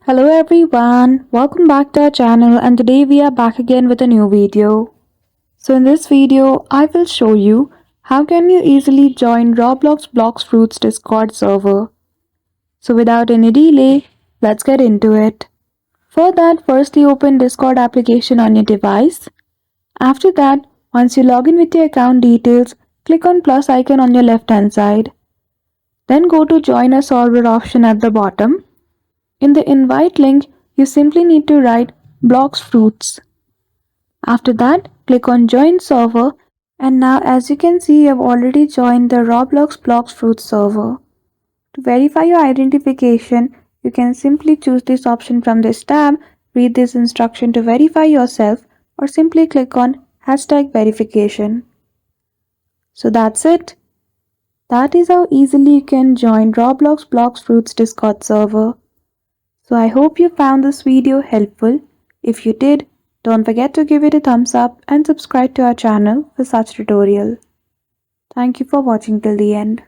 Hello everyone, welcome back to our channel and today we are back again with a new video. So in this video, I will show you how can you easily join Roblox Blox Fruits Discord server. So without any delay, let's get into it. For that, firstly open Discord application on your device. After that, once you log in with your account details, click on plus icon on your left hand side. Then go to join a server option at the bottom. In the invite link, you simply need to write Blox Fruits. After that, click on Join Server and now as you can see, you have already joined the Roblox Blox Fruits server. To verify your identification, you can simply choose this option from this tab, read this instruction to verify yourself or simply click on #verification. So that's it. That is how easily you can join Roblox Blox Fruits Discord server. So I hope you found this video helpful. If you did, don't forget to give it a thumbs up and subscribe to our channel for such tutorial. Thank you for watching till the end.